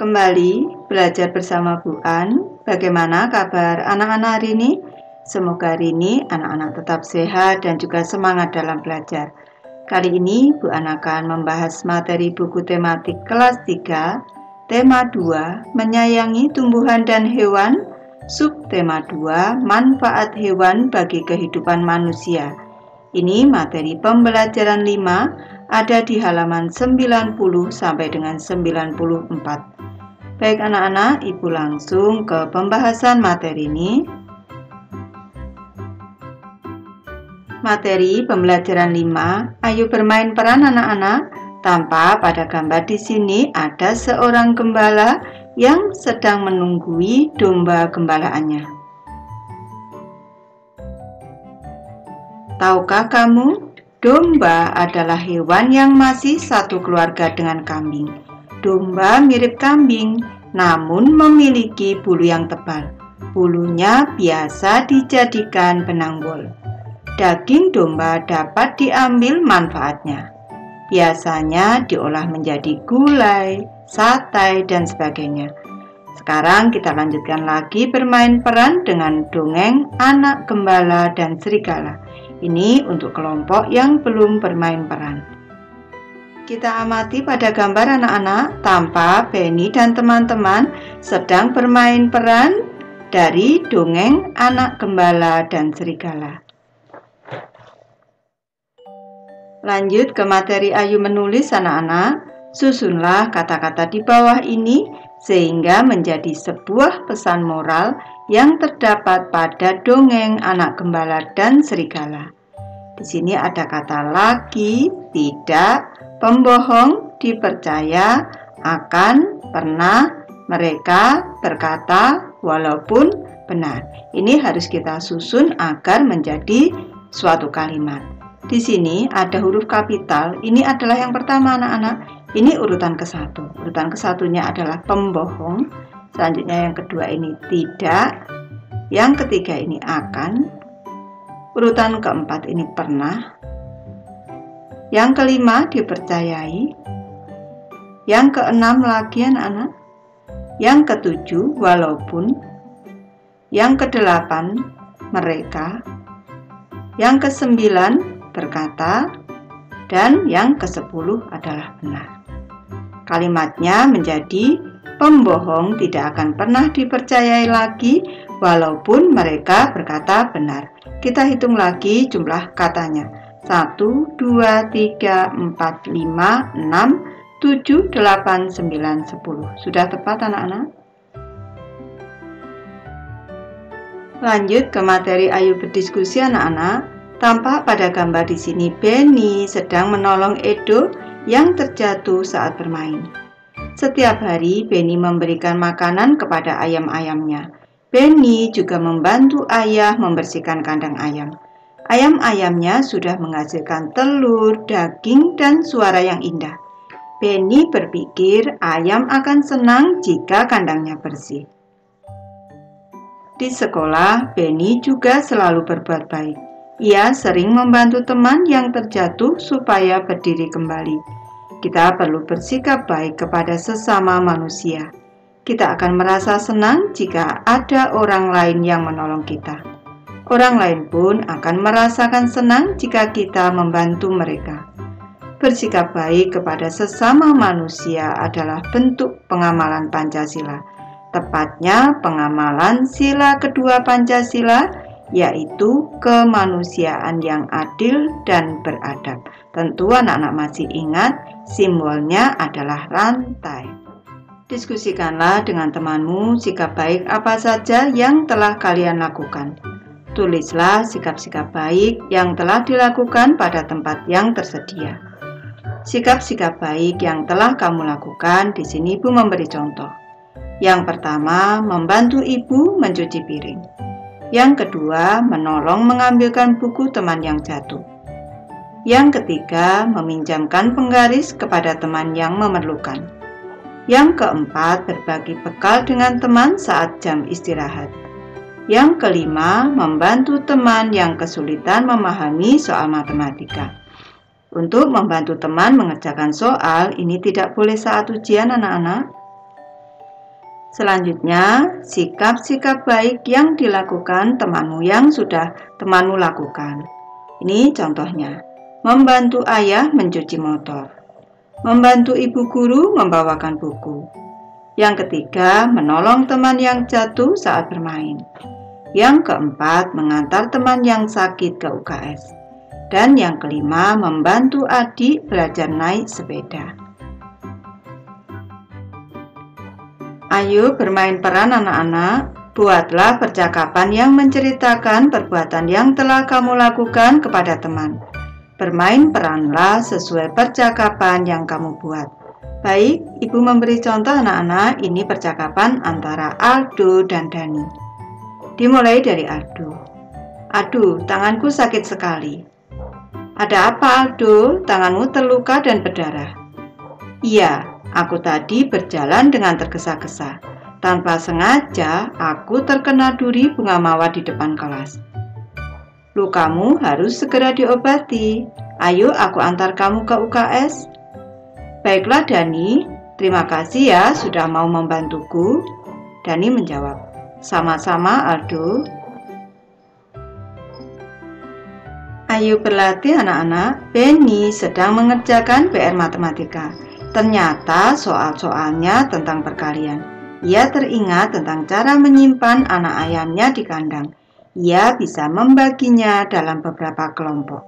Kembali belajar bersama Bu An. Bagaimana kabar anak-anak hari ini? Semoga hari ini anak-anak tetap sehat dan juga semangat dalam belajar. Kali ini Bu An akan membahas materi buku tematik kelas 3, tema 2, menyayangi tumbuhan dan hewan, subtema 2, manfaat hewan bagi kehidupan manusia. Ini materi pembelajaran 5, ada di halaman 90 sampai dengan 94. Baik anak-anak, Ibu langsung ke pembahasan materi ini. Materi pembelajaran 5, ayo bermain peran anak-anak. Tanpa pada gambar di sini ada seorang gembala yang sedang menunggui domba gembalaannya. Tahukah kamu, domba adalah hewan yang masih satu keluarga dengan kambing. Domba mirip kambing, namun memiliki bulu yang tebal. Bulunya biasa dijadikan benang wol. Daging domba dapat diambil manfaatnya. Biasanya diolah menjadi gulai, satai, dan sebagainya. Sekarang kita lanjutkan lagi bermain peran dengan dongeng anak gembala dan serigala. Ini untuk kelompok yang belum bermain peran. Kita amati pada gambar anak-anak, tampak Benny dan teman-teman sedang bermain peran dari dongeng anak gembala dan serigala. Lanjut ke materi Ayu menulis anak-anak, susunlah kata-kata di bawah ini sehingga menjadi sebuah pesan moral yang terdapat pada dongeng anak gembala dan serigala. Di sini ada kata lagi, tidak, pembohong, dipercaya, akan, pernah, mereka, berkata, walaupun, benar. Ini harus kita susun agar menjadi suatu kalimat. Di sini ada huruf kapital, ini adalah yang pertama anak-anak. Ini urutan ke-1. Urutan ke-1-nya adalah pembohong. Selanjutnya yang kedua ini tidak. Yang ketiga ini akan. Urutan ke-4 ini pernah. Yang kelima dipercayai. Yang ke-6 lagi anak-anak. Yang ke-7 walaupun. Yang ke-8 mereka. Yang ke-9 berkata. Dan yang ke-10 adalah benar. Kalimatnya menjadi pembohong tidak akan pernah dipercayai lagi walaupun mereka berkata benar. Kita hitung lagi jumlah katanya. 1, 2, 3, 4, 5, 6, 7, 8, 9, 10. Sudah tepat anak-anak? Lanjut ke materi Ayu berdiskusi anak-anak. Tampak pada gambar di sini Benny sedang menolong Edo yang terjatuh saat bermain. Setiap hari Benny memberikan makanan kepada ayam-ayamnya. Benny juga membantu ayah membersihkan kandang ayam. Ayam-ayamnya sudah menghasilkan telur, daging, dan suara yang indah. Benny berpikir ayam akan senang jika kandangnya bersih. Di sekolah, Benny juga selalu berbuat baik. Ia sering membantu teman yang terjatuh supaya berdiri kembali. Kita perlu bersikap baik kepada sesama manusia. Kita akan merasa senang jika ada orang lain yang menolong kita. Orang lain pun akan merasakan senang jika kita membantu mereka. Bersikap baik kepada sesama manusia adalah bentuk pengamalan Pancasila. Tepatnya pengamalan sila kedua Pancasila, yaitu kemanusiaan yang adil dan beradab. Tentu anak-anak masih ingat, simbolnya adalah rantai. Diskusikanlah dengan temanmu sikap baik apa saja yang telah kalian lakukan. Tulislah sikap-sikap baik yang telah dilakukan pada tempat yang tersedia. Sikap-sikap baik yang telah kamu lakukan, di sini Ibu memberi contoh. Yang pertama, membantu ibu mencuci piring. Yang kedua, menolong mengambilkan buku teman yang jatuh. Yang ketiga, meminjamkan penggaris kepada teman yang memerlukan. Yang keempat, berbagi bekal dengan teman saat jam istirahat. Yang kelima, membantu teman yang kesulitan memahami soal matematika. Untuk membantu teman mengerjakan soal, ini tidak boleh saat ujian anak-anak. Selanjutnya, sikap-sikap baik yang dilakukan temanmu yang sudah temanmu lakukan. Ini contohnya, membantu ayah mencuci motor, membantu ibu guru membawakan buku. Yang ketiga, menolong teman yang jatuh saat bermain. Yang keempat, mengantar teman yang sakit ke UKS. Dan yang kelima, membantu adik belajar naik sepeda. Ayo bermain peran anak-anak. Buatlah percakapan yang menceritakan perbuatan yang telah kamu lakukan kepada teman. Bermain peranlah sesuai percakapan yang kamu buat. Baik, Ibu memberi contoh anak-anak. Ini percakapan antara Aldo dan Dani. Dimulai dari Aldo. Aduh, tanganku sakit sekali. Ada apa, Aldo? Tanganmu terluka dan berdarah. Iya, aku tadi berjalan dengan tergesa-gesa. Tanpa sengaja, aku terkena duri bunga mawar di depan kelas. Lukamu harus segera diobati. Ayo, aku antar kamu ke UKS. Baiklah, Dani. Terima kasih ya sudah mau membantuku. Dani menjawab, sama-sama, Aldo. Ayo berlatih anak-anak. Benny sedang mengerjakan PR matematika. Ternyata soal-soalnya tentang perkalian. Ia teringat tentang cara menyimpan anak ayamnya di kandang. Ia bisa membaginya dalam beberapa kelompok.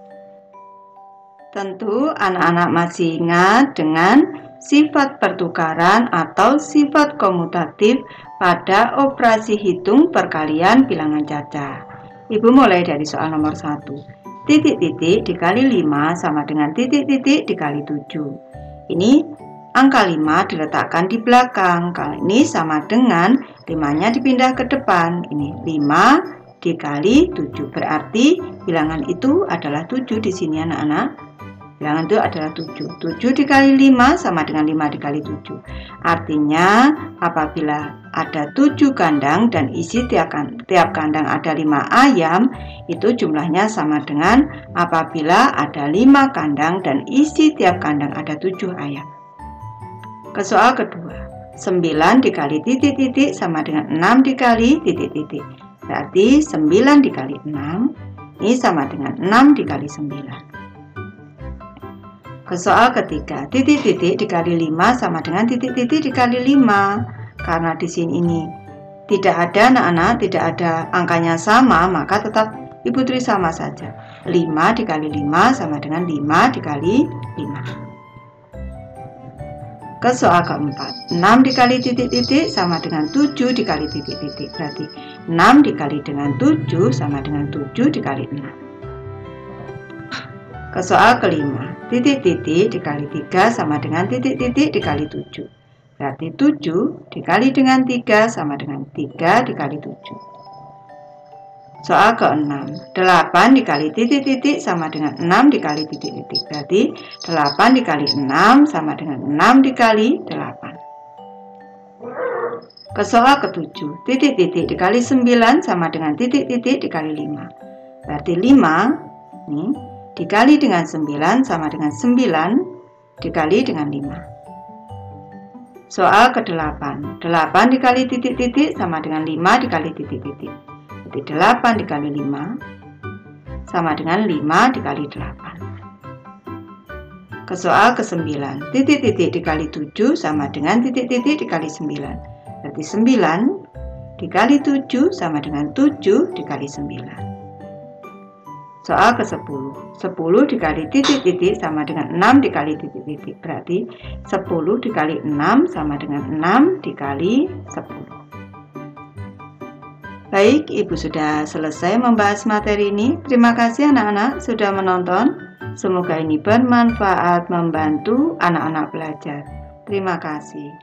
Tentu anak-anak masih ingat dengan sifat pertukaran atau sifat komutatif pada operasi hitung perkalian bilangan caca. Ibu mulai dari soal nomor 1. Titik-titik dikali 5 sama dengan titik-titik dikali 7. Ini angka 5 diletakkan di belakang. Kalau ini sama dengan 5-nya dipindah ke depan. Ini 5 dikali 7. Berarti bilangan itu adalah 7 di sini anak-anak. Bilangan itu adalah 7. 7 dikali 5 sama dengan 5 dikali 7. Artinya apabila ada 7 kandang dan isi tiap kandang ada 5 ayam, itu jumlahnya sama dengan apabila ada 5 kandang dan isi tiap kandang ada 7 ayam. Ke soal kedua, 9 dikali titik-titik sama dengan 6 dikali titik-titik. Berarti 9 dikali 6 ini sama dengan 6 dikali 9. Ke soal ketiga, titik-titik dikali 5 sama dengan titik-titik dikali 5. Karena di sini ini tidak ada anak-anak, tidak ada angkanya sama, maka tetap Ibu tulis sama saja. 5 dikali 5 sama dengan 5 dikali 5. Ke soal keempat, 6 dikali titik-titik sama dengan 7 dikali titik-titik. Berarti 6 dikali dengan 7 sama dengan 7 dikali 6. Ke soal kelima, titik-titik dikali 3 sama dengan titik-titik dikali 7. Berarti 7 dikali dengan 3 sama dengan 3 dikali 7. Soal ke-6, 8 dikali titik-titik sama dengan 6 dikali titik-titik. Berarti 8 dikali 6 sama dengan 6 dikali 8. Ke soal ke-7, titik-titik dikali 9 sama dengan titik-titik dikali 5. Berarti 5 nih dikali dengan 9 sama dengan 9 dikali dengan 5. Soal ke-8, 8 dikali titik-titik sama dengan 5 dikali titik-titik. Berarti 8 dikali 5 sama dengan 5 dikali 8. Ke soal ke-9, titik-titik dikali 7 sama dengan titik-titik dikali 9. Berarti 9 dikali 7 sama dengan 7 dikali 9. Soal ke-10, 10 dikali titik-titik sama dengan 6 dikali titik-titik. Berarti 10 dikali 6 sama dengan 6 dikali 10. Baik, Ibu sudah selesai membahas materi ini. Terima kasih anak-anak sudah menonton. Semoga ini bermanfaat membantu anak-anak belajar. Terima kasih.